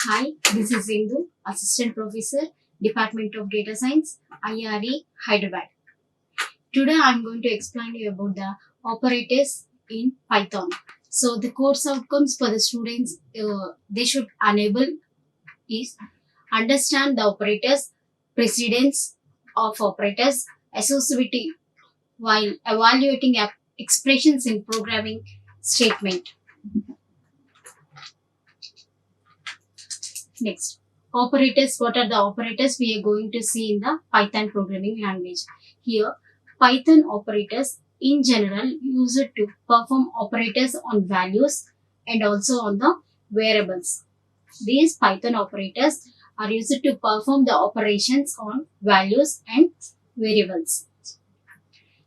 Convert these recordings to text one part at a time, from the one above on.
Hi, this is Indu, Assistant Professor, Department of Data Science, IARE, Hyderabad. Today I am going to explain you about the operators in Python. So the course outcomes for the students they should enable is understand the operators, precedence of operators, associativity while evaluating expressions in programming statement. Next, operators. What are the operators we are going to see in the Python programming language? Here, Python operators in general used to perform operators on values and also on the variables. These Python operators are used to perform the operations on values and variables.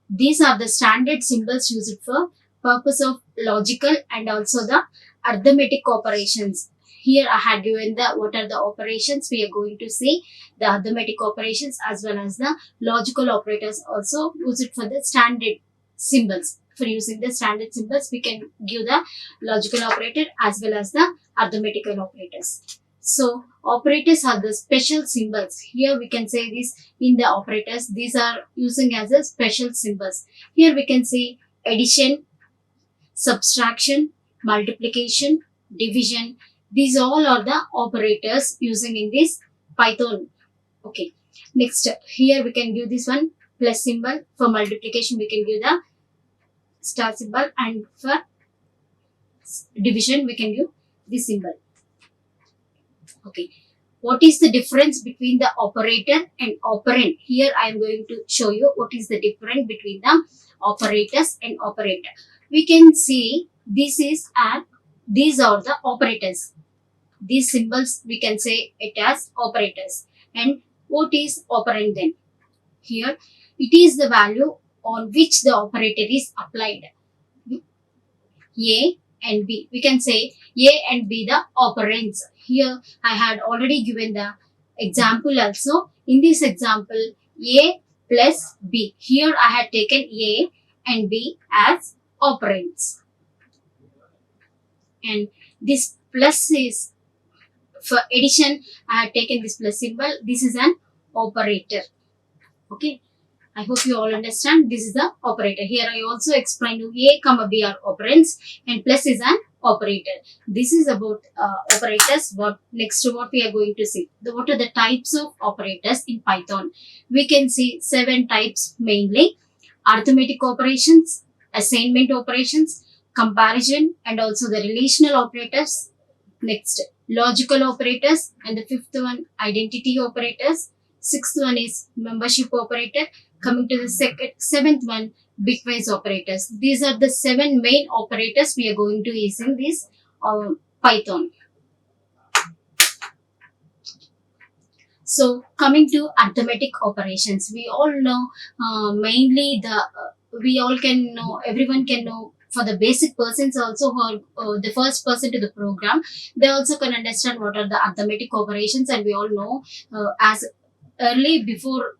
These are the standard symbols used for purpose of logical and also the arithmetic operations. Here I had given the what are the operations we are going to see, the arithmetic operations as well as the logical operators also use it for the standard symbols. For using the standard symbols, we can give the logical operator as well as the arithmetical operators. So operators are the special symbols. Here we can say this in the operators. These are using as a special symbols. Here we can see addition, subtraction, multiplication, division. These all are the operators using in this Python. Okay. Next, here we can give this one plus symbol. For multiplication, we can give the star symbol, and for division, we can give this symbol. Okay. What is the difference between the operator and operand? Here I am going to show you what is the difference between the operators and operator. We can see these are the operators. These symbols we can say it as operators. And what is operand then? Here it is the value on which the operator is applied. A and B. We can say A and B the operands. Here I had already given the example also. In this example, A plus B. Here I had taken A and B as operands. And this plus is for addition. I had taken this plus symbol. This is an operator. Okay. I hope you all understand. This is the operator. Here I also explained you A comma B are operands and plus is an operator. This is about operators. What we are going to see. What are the types of operators in Python? We can see 7 types mainly. Arithmetic operations, assignment operations, comparison, and also the relational operators. Next, logical operators, and the 5th one, identity operators. 6th one is membership operator. Coming to the 7th one, bitwise operators. These are the 7 main operators we are going to use in this Python. So coming to arithmetic operations, we all know mainly everyone can know. For the basic persons also who are the first person to the program, they also can understand what are the arithmetic operations, and we all know as early before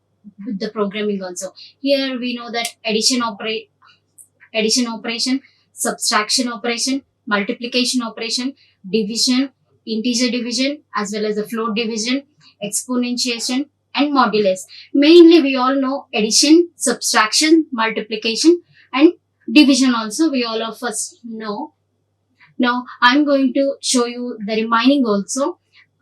with the programming also. Here we know that addition operation, subtraction operation, multiplication operation, division, integer division, as well as the float division, exponentiation, and modulus. Mainly we all know addition, subtraction, multiplication, and division also we all of us know. Now I am going to show you the remaining also.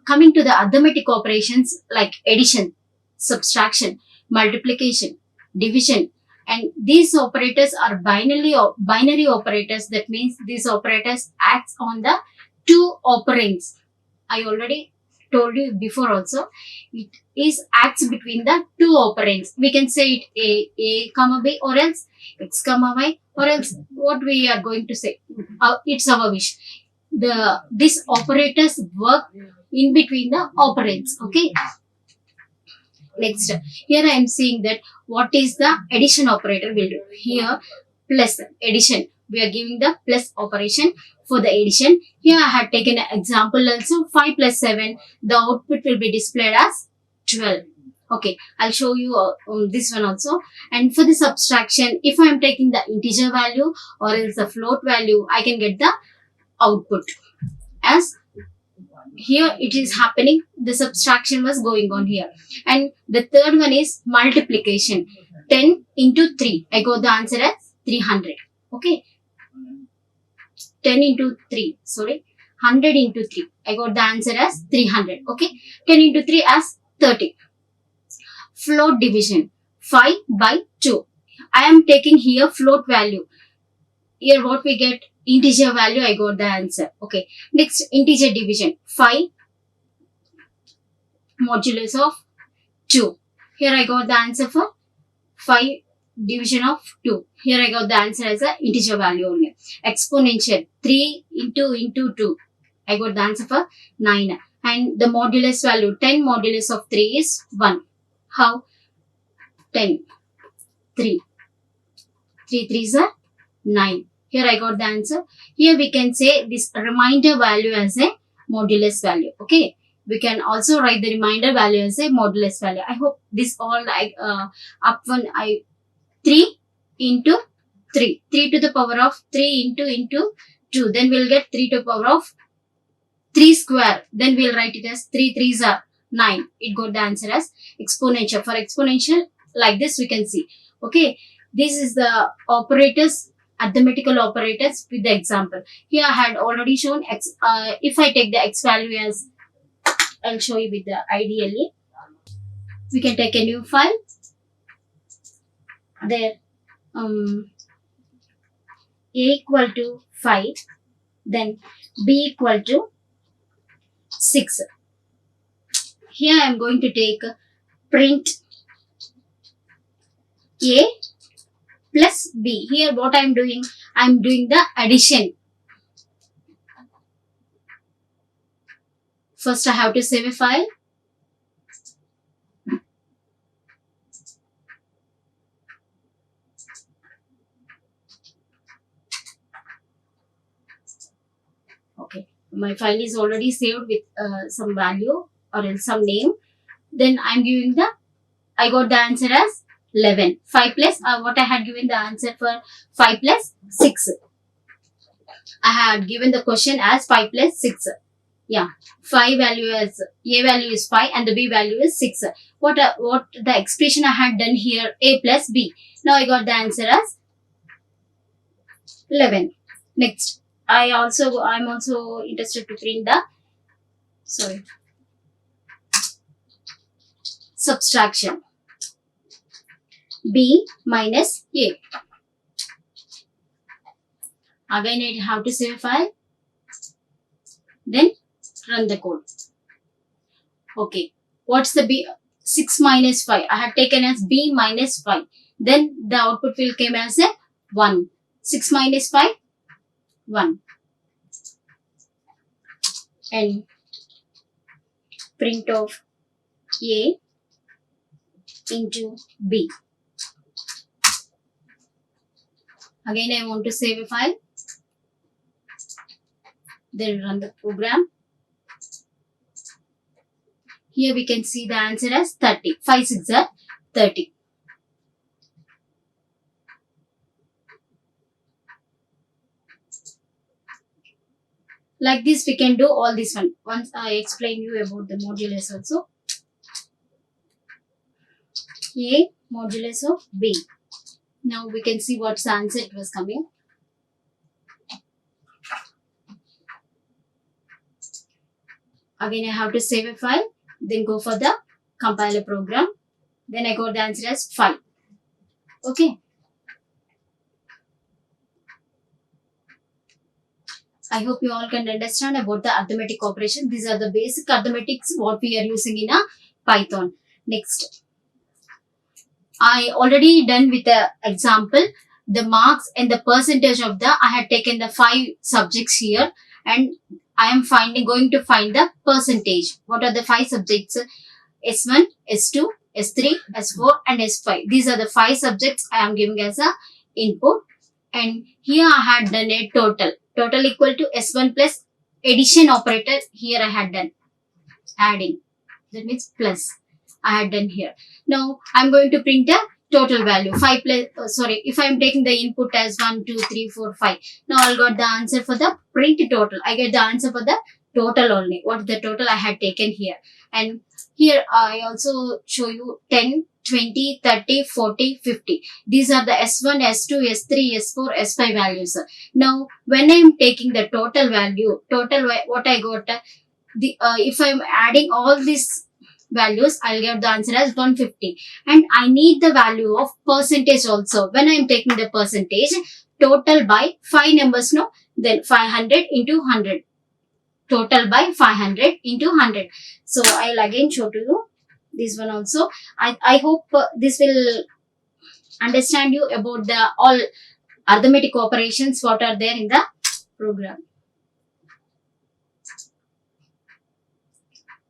Coming to the arithmetic operations like addition, subtraction, multiplication, division, and these operators are binary operators. That means these operators acts on the 2 operands. I already told you before also. It is acts between the 2 operands. We can say it A comma B, or else X comma Y, or else what we are going to say. It's our wish. These operators work in between the operands. Okay. Next, here I am seeing that what is the addition operator will do. Here plus addition. We are giving the plus operation for the addition. Here I had taken an example also. 5 plus 7. The output will be displayed as 12. Okay, I'll show you this one also. And for the subtraction, if I am taking the integer value or else the float value, I can get the output as here it is happening, the subtraction was going on here. And the third one is multiplication. 10 into 3, I got the answer as 300. Okay, 10 into 3, sorry, 100 into 3, I got the answer as 300. Okay, 10 into 3 as 30. Float division, 5 by 2. I am taking here float value. Here what we get, integer value, I got the answer. Okay, next integer division, 5 modulus of 2. Here I got the answer for 5 division of 2. Here I got the answer as a integer value only. Exponential, 3 into 2. I got the answer for 9. And the modulus value, 10 modulus of 3 is 1. How? 10, 3. 3 3s are 9. Here I got the answer. Here we can say this remainder value as a modulus value. Okay. We can also write the remainder value as a modulus value. I hope this all up one 3 into 3. 3 to the power of 3 into 2. Then we'll get 3 to the power of 3 square. Then we'll write it as 3 3s are 9. It got the answer as exponential. For exponential, like this we can see. Okay. This is the operators, arithmetical operators with the example. Here I had already shown x. If I take the x value as, I'll show you with the ideally. We can take a new file. There, a equal to 5, then b equal to 6. Here I am going to take print a plus b. Here what I am doing? I am doing the addition. First I have to save a file. Okay, my file is already saved with some value or else some name. Then I am giving the, I got the answer as 11. 5 plus, what I had given the answer for 5 plus 6. I had given the question as 5 plus 6. Yeah, 5 value as, a value is 5 and the b value is 6. What the expression I had done here, a plus b. Now I got the answer as 11. Next, I'm also interested to print the, subtraction. B minus A. Again I have to save a file. Then run the code. Okay. What's the B? 6 minus 5. I had taken as B minus 5. Then the output will come as a 1. 6 minus 5, 1. And print of A into B. Again I want to save a file. Then run the program. Here we can see the answer as 30. 5 6 are 30. Like this we can do all this one. Once I explain you about the modulus also. A modulus of B. Now we can see what's the answer it was coming. Again I have to save a file. Then go for the compiler program. Then I got the answer as 5. Okay. I hope you all can understand about the arithmetic operation. These are the basic arithmetics what we are using in a Python. Next. I already done with the example, the marks and the percentage of the, I had taken the 5 subjects here and I am going to find the percentage. What are the 5 subjects? S1, S2, S3, S4 and S5. These are the 5 subjects I am giving as a input. And here I had done a total. Total equal to S1 plus addition operator. Here I had done adding. That means plus. I had done here. Now I am going to print the total value. 5 plus, if I am taking the input as 1, 2, 3, 4, 5. Now I got the answer for the print total. I get the answer for the total only. What the total I had taken here. And here I also show you 10, 20, 30, 40, 50. These are the S1, S2, S3, S4, S5 values. Now, when I am taking the total value, what I got, if I am adding all these values, I'll get the answer as 150. And I need the value of percentage also. When I am taking the percentage, total by 5 numbers, no? Then 500 into 100. Total by 500 into 100. So I'll again show to you this one also. I hope this will understand you about the all arithmetic operations what are there in the program.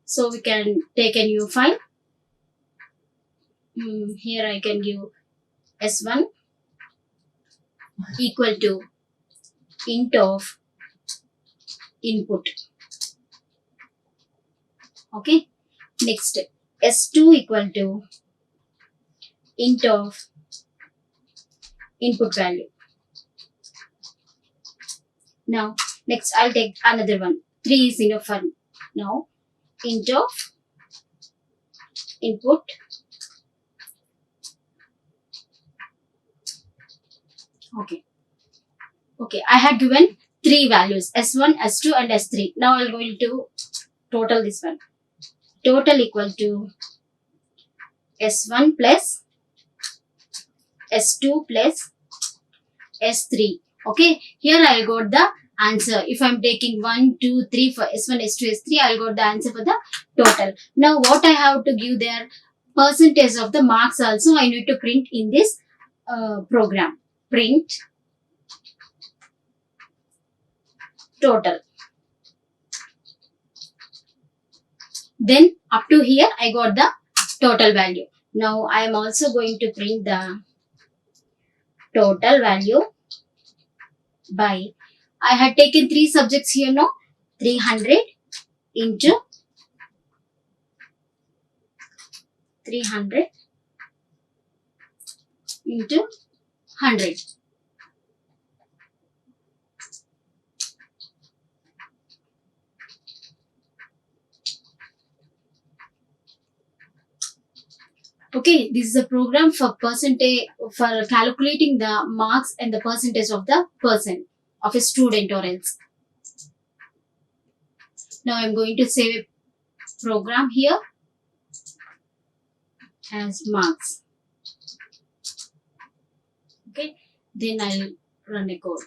So we can take a new file. Here I can give S1 equal to int of input. Okay. Next, S2 equal to int of input value. Now, next I'll take another one. 3 is enough for now. Int of input Okay, I had given 3 values, S1, S2 and S3. Now I'm going to total this one. Total equal to S1 plus S2 plus S3. Okay, here I got the answer. If I'm taking 1, 2, 3 for S1, S2, S3, I'll got the answer for the total. Now what I have to give there, percentage of the marks also I need to print in this program. Print total. Then up to here I got the total value. Now I am also going to print the total value by, I had taken 3 subjects here, no? 300 into 300 into 100. Okay, this is a program for percentage, for calculating the marks and the percentage of the person, of a student or else. Now I'm going to save a program here as marks. Okay, then I'll run a code.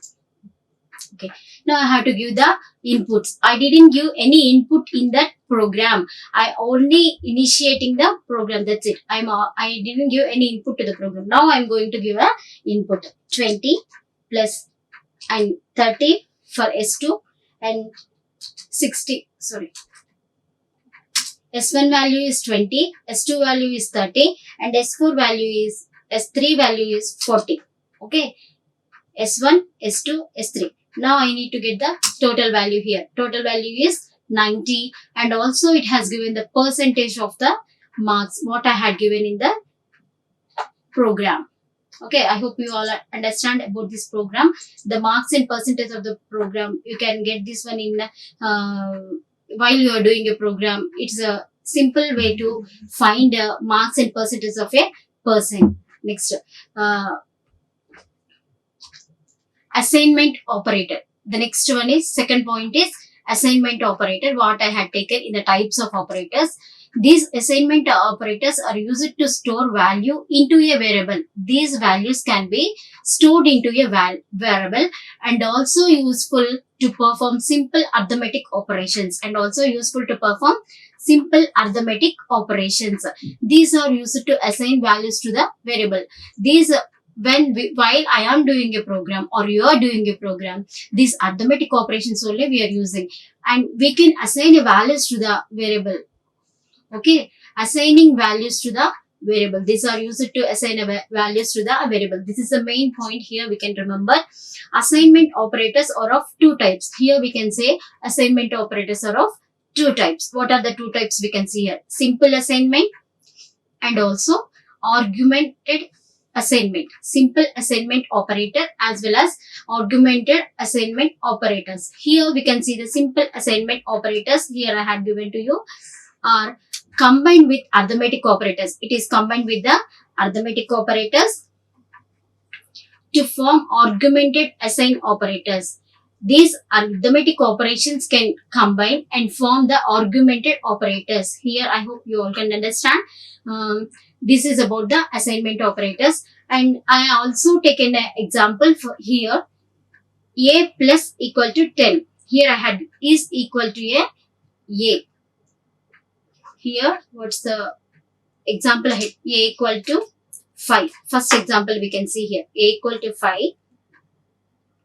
Okay, now I have to give the inputs. I didn't give any input in that program. I only initiating the program. That's it. I didn't give any input to the program. Now I'm going to give a input 20 plus and 30 for S2 and 60. Sorry. S1 value is 20, S2 value is 30, and S4 value is S3 value is 40. Okay, S1, S2, S3. Now I need to get the total value here. Total value is 90, and also it has given the percentage of the marks what I had given in the program. Okay, I hope you all understand about this program. The marks and percentage of the program, you can get this one in while you are doing a program. It's a simple way to find marks and percentage of a person. Next, assignment operator. The next one is, second point is assignment operator, what I had taken in the types of operators. These assignment operators are used to store value into a variable. These values can be stored into a variable and also useful to perform simple arithmetic operations These are used to assign values to the variable. While I am doing a program or you are doing a program, these arithmetic operations only we are using, and we can assign a values to the variable. Okay, assigning values to the variable. These are used to assign values to the variable. This is the main point here we can remember. Assignment operators are of 2 types. Here we can say assignment operators are of 2 types. What are the 2 types we can see here? Simple assignment and also augmented assignment, simple assignment operator as well as augmented assignment operators. Here we can see the simple assignment operators. Here I have given to you are combined with arithmetic operators. It is combined with the arithmetic operators to form augmented assign operators. These arithmetic operations can combine and form the augmented operators. Here I hope you all can understand. This is about the assignment operators, and I also taken an example for here. A plus equal to 10. Here I had is equal to a. Here what's the example ahead? A equal to 5. First example we can see here. A equal to 5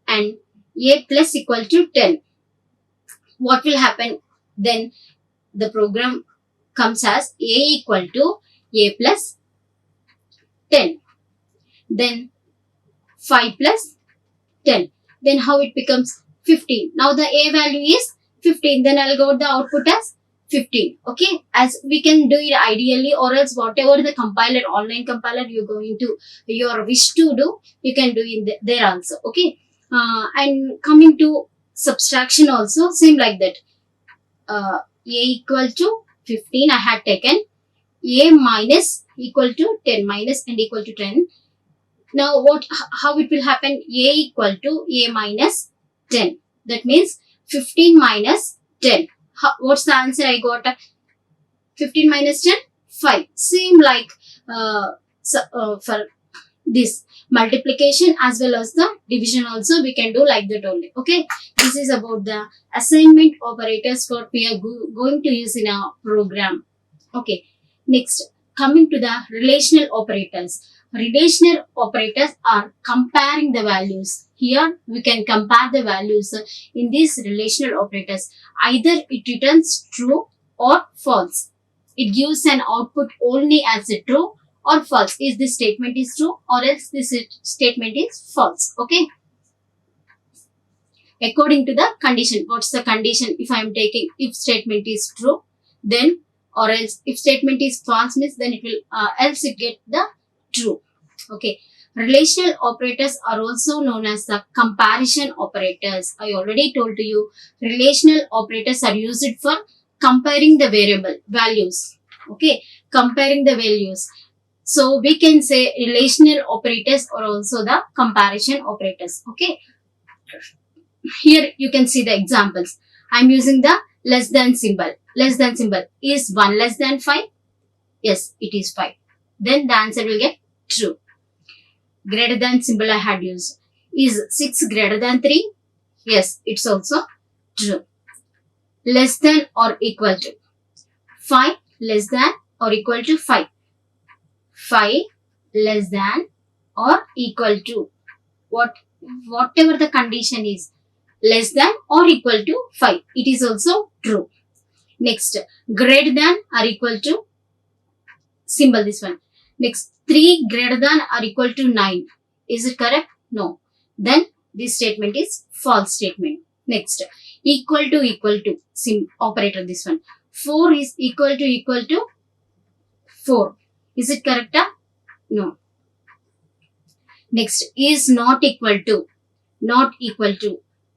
and a plus equal to 10. What will happen then? The program comes as a equal to a plus 10. Then 5 plus 10. Then how it becomes 15. Now the a value is 15. Then I'll go the output as 15. Okay. As we can do it ideally, or else whatever the compiler, online compiler you're going to, your wish to do, you can do in there also. Okay. And coming to subtraction also, same like that. A equal to 15 I had taken. A minus equal to 10. Minus and equal to 10. Now how it will happen? A equal to a minus 10. That means 15 minus 10. What's the answer I got? 15 minus 10? 5. Same like for this multiplication as well as the division also we can do like that only. Okay. This is about the assignment operators for we are going to use in our program. Okay. Next, coming to the relational operators. Relational operators are comparing the values. Here we can compare the values in these relational operators. Either it returns true or false. It gives an output only as a true or false. Is this statement is true or else this statement is false. Okay. According to the condition. What's the condition? If I am taking if statement is true, then or else if statement is false means then it will else it get the true. Okay. Relational operators are also known as the comparison operators. I already told to you relational operators are used for comparing the variable values. Okay. Comparing the values. So we can say relational operators are also the comparison operators. Okay. Here you can see the examples. I am using the less than symbol. Less than symbol. Is 1 less than 5? Yes, it is 5. Then the answer will get true. Greater than symbol I had used. Is 6 greater than 3? Yes, it's also true. Less than or equal to. 5 less than or equal to 5. 5 less than or equal to. Whatever the condition is. Less than or equal to 5. It is also true. Next, greater than or equal to symbol this one. Next, 3 greater than or equal to 9. Is it correct? No. Then this statement is false statement. Next, equal to operator this one. 4 is equal to 4. Is it correct? No. Next, is not equal to.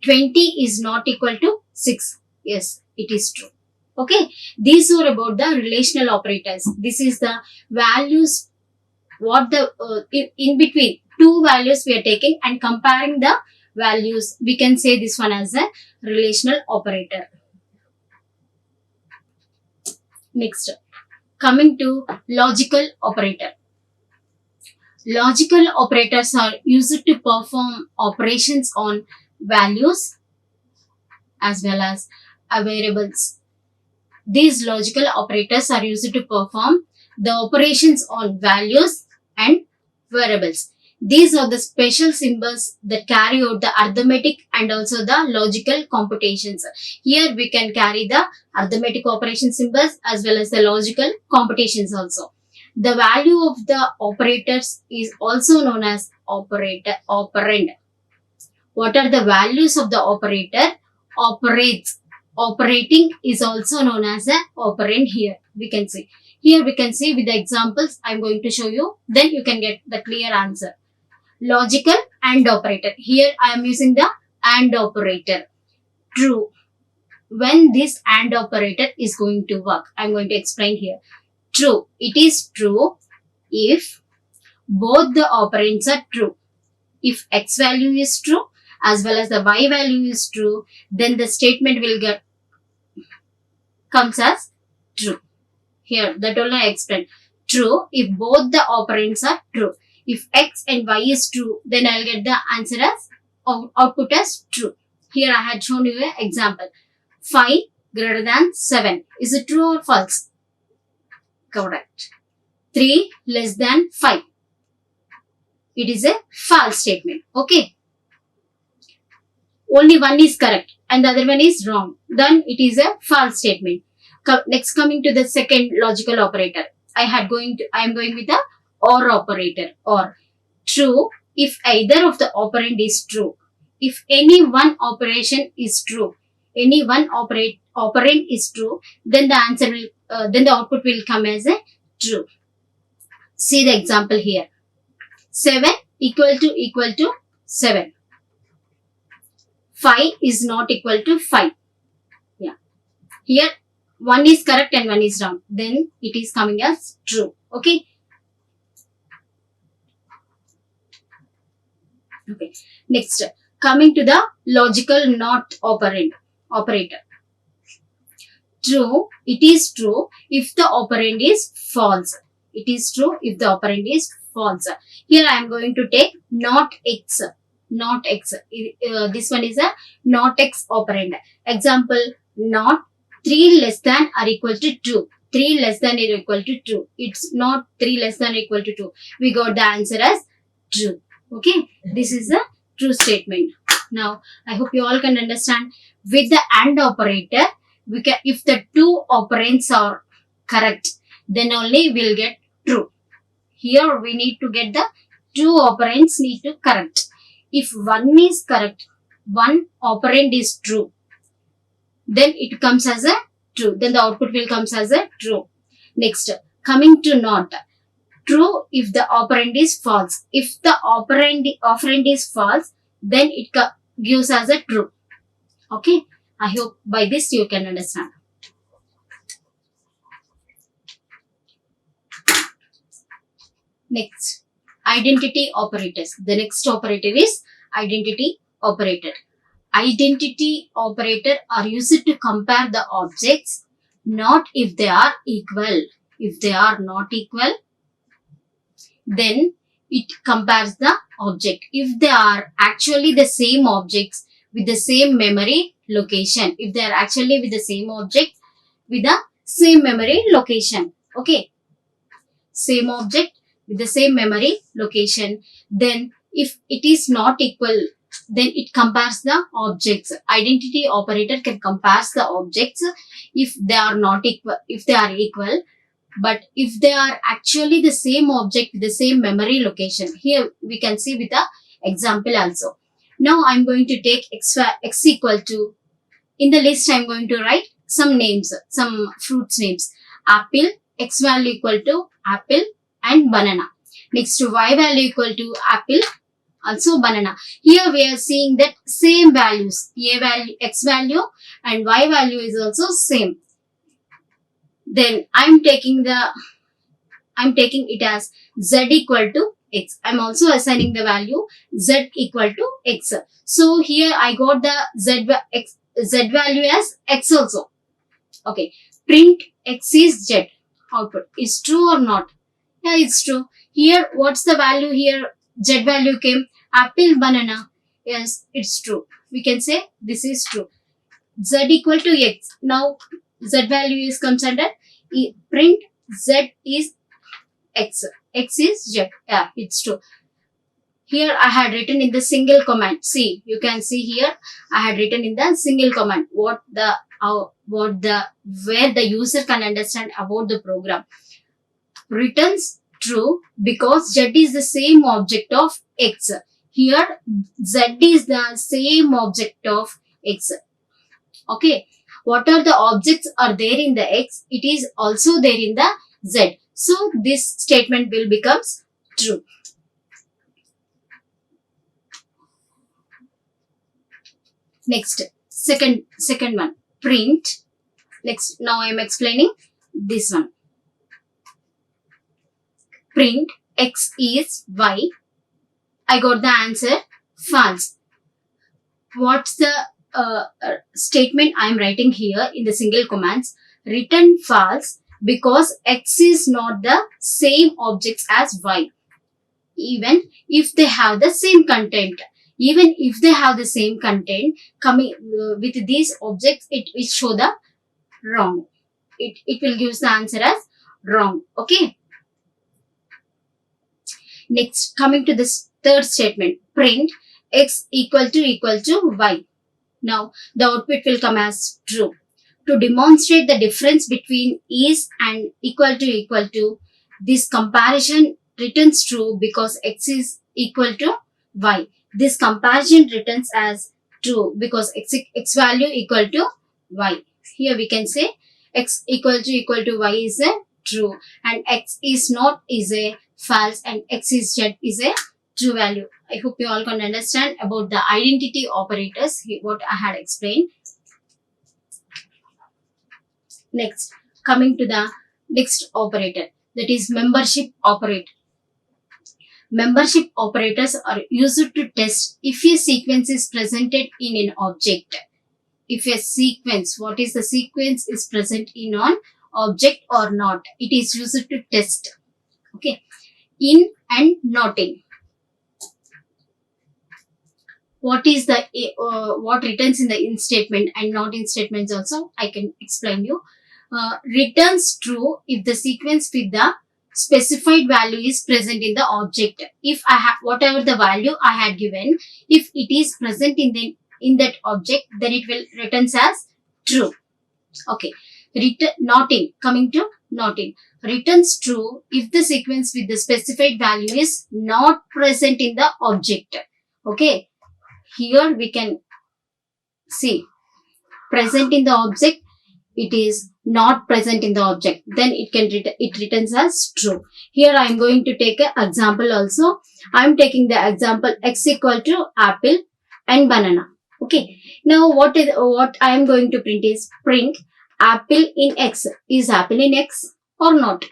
20 is not equal to 6. Yes, it is true. Okay. These were about the relational operators. This is the values, what the in between two values we are taking and comparing the values. We can say this one as a relational operator. Next, coming to logical operator. Logical operators are used to perform operations on values as well as variables. These logical operators are used to perform the operations on values and variables. These are the special symbols that carry out the arithmetic and also the logical computations. Here we can carry the arithmetic operation symbols as well as the logical computations also. The value of the operators is also known as operand. What are the values of the operator? Operating is also known as an operand here. We can see. Here we can see with the examples I'm going to show you, then you can get the clear answer. Logical AND operator. Here I am using the AND operator. True. When this AND operator is going to work, I'm going to explain here. True. It is true if both the operands are true. If X value is true as well as the Y value is true, then the statement will comes as true. Here, that only I explained. True if both the operands are true. If X and Y is true, then I'll get the answer as output as true. Here I had shown you an example. 5 greater than 7. Is it true or false? Correct. 3 less than 5. It is a false statement. Okay. Only one is correct and the other one is wrong. Then it is a false statement. Next, coming to the second logical operator. I am going with the OR operator. Or true if either of the operand is true. If any one operation is true, any one operand is true, then the answer will, then the output will come as a true. See the example here. 7 equal to 7. 5 is not equal to 5. Yeah. Here one is correct and one is wrong. Then it is coming as true. Okay. Okay. Next, coming to the logical NOT operator. True. It is true if the operand is false. It is true if the operand is false. Here I am going to take not X. Not X. This one is a not X operand. Example, not 3 less than or equal to 2. 3 less than or equal to 2. It's not 3 less than or equal to 2. We got the answer as true. Okay. This is a true statement. Now, I hope you all can understand. With the AND operator, we can, if the two operands are correct, then only we'll get true. Here we need to get the two operands need to correct. If one is correct, one operand is true, then it comes as a true. Then the output will comes as a true. Next, coming to NOT. True if the operand is false. If the operand is false, then it gives as a true. Okay. I hope by this you can understand. Next, identity operators. The next operator is identity operator. Identity operator are used to compare the objects, not if they are equal. If they are not equal, then it compares the object. If they are actually the same objects with the same memory location, if they are actually with the same object with the same memory location, okay, same object with the same memory location, then if it is not equal, then it compares the objects. Identity operator can compare the objects if they are not equal, if they are equal. But if they are actually the same object with the same memory location, here we can see with the example also. Now I am going to take x equal to, in the list I am going to write some names, some fruits names. Apple, x value equal to apple and banana. Next to y value equal to apple, also banana. Here we are seeing that same values, a value, x value and y value is also same. Then I'm taking it as z equal to x. I'm also assigning the value z equal to x. So here I got the z value as x also. Okay. Print x is z. Output is true or not? Yeah, it's true. Here, what's the value here? Z value came apple, banana. Yes, it's true. We can say this is true. Z equal to x. Now z value is comes under print z is x. X is z. Yeah, it's true. Here I had written in the single command. See, you can see here I had written in the single command where the user can understand about the program. Returns true because z is the same object of x. Here z is the same object of x. Okay. What are the objects are there in the x? It is also there in the Z. So this statement will becomes true. Next, second one, print. Next, now I am explaining this one. Print X is Y. I got the answer false. What's the statement I am writing here in the single commands? Return false because X is not the same objects as Y. Even if they have the same content. Even if they have the same content, coming with these objects, it will show the wrong. It will give the answer as wrong. Okay. Next, coming to this third statement, print X equal to Y. Now, the output will come as true. To demonstrate the difference between is and equal to, this comparison returns true because X is equal to Y. This comparison returns as true because X value equal to Y. Here we can say X equal to Y is a true and X is not is a false and X is Z is a true value. I hope you all can understand about the identity operators, what I had explained. Next, coming to the next operator, that is membership operator. Membership operators are used to test if a sequence is presented in an object. If a sequence, what is the sequence is present in an object or not, it is used to test. Okay. In and not in. What is the what returns in the in statement and not in statements also I can explain you. Returns true if the sequence with the specified value is present in the object. If I have whatever the value I had given, if it is present in that object, then it will returns as true. Okay. Not in. Coming to not in. Returns true if the sequence with the specified value is not present in the object. Okay. Here we can see present in the object, it is not present in the object, then it returns as true. Here I am going to take an example also. I am taking the example X equal to apple and banana. Okay. Now what I am going to print is print apple in X. Is apple in X or not?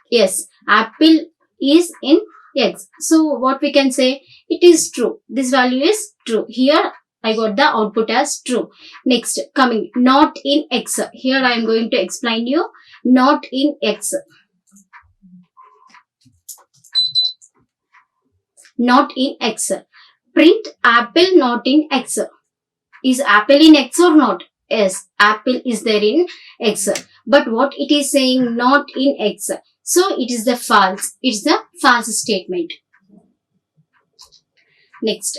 Yes, apple is in X. So what we can say, it is true. This value is true. Here I got the output as true. Next, coming not in X. Here I am going to explain you not in X. Not in X. Print apple not in X. Is apple in X or not? Yes, apple is there in X. But what it is saying not in X. So it is the false. It's the false statement. Next,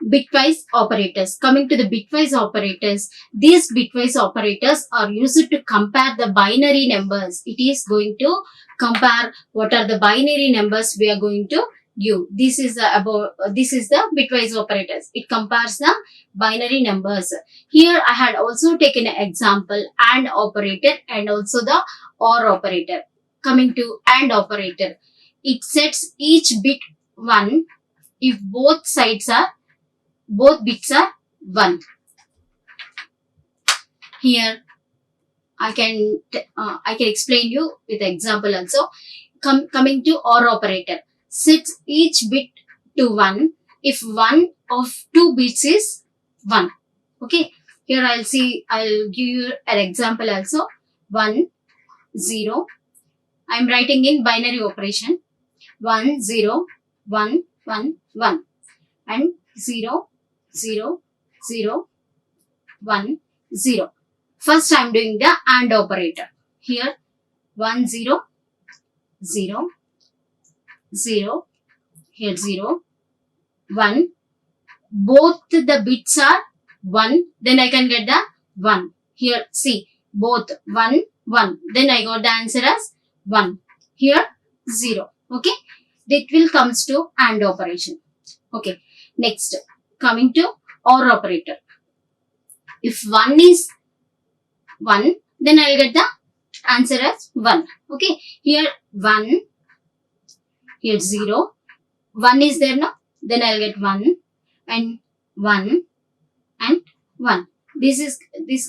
bitwise operators. Coming to the bitwise operators, these bitwise operators are used to compare the binary numbers. It is going to compare what are the binary numbers we are going to give. This is the bitwise operators. It compares the binary numbers. Here I had also taken an example AND operator and also the OR operator. Coming to AND operator, it sets each bit 1 if both bits are 1. Here I can explain you with example also. Coming to OR operator, sets each bit to 1 if one of 2 bits is 1. Okay. Here I'll give you an example also. 1, 0. I'm writing in binary operation. 1, 0, 1, 1, 1 and 0, 0, 0, 1, 0. First I'm doing the AND operator. Here 1, 0, 0, 0, here 0, 1. Both the bits are 1, then I can get the 1. Here see, both 1, 1. Then I got the answer as 1. Here 0. Okay. That will comes to AND operation. Okay. Next, coming to OR operator. If 1 is 1, then I will get the answer as 1. Okay, here 1, here 0, 1 is there now, then I'll get 1 and 1 and 1. This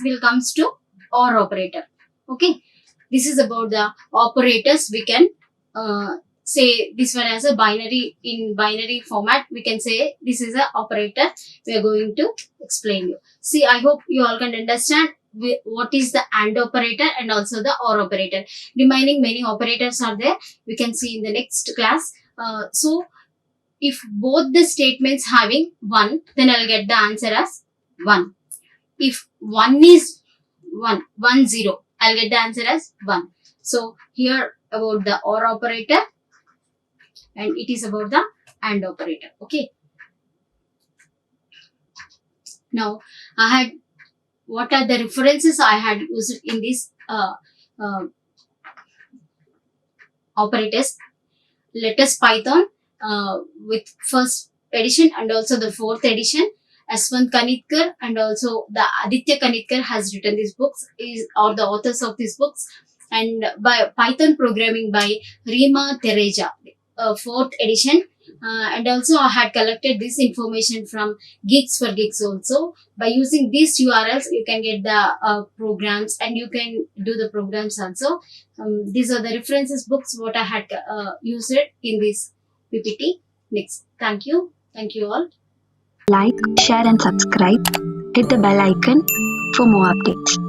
will comes to OR operator. Okay, this is about the operators. We can say this one as a binary. In binary format we can say this is a operator. We are going to explain you. See, I hope you all can understand what is the AND operator and also the OR operator. Remaining many operators are there, we can see in the next class. So if both the statements having 1, then I'll get the answer as 1. If 1 is 1, 1, 0, I'll get the answer as 1. So here about the OR operator, and it is about the AND operator. Okay. Now, what are the references I had used in these operators? Latest Python with first edition and also the fourth edition. Aswant Kanitkar and also the Aditya Kanitkar has written these books, or the authors of these books. And by Python programming by Rima Tereja, fourth edition. And also I had collected this information from Geeks for Geeks also. By using these URLs, you can get the programs and you can do the programs also. These are the references books what I had used in this PPT. Next, thank you all. Like, share and subscribe. Hit the bell icon for more updates.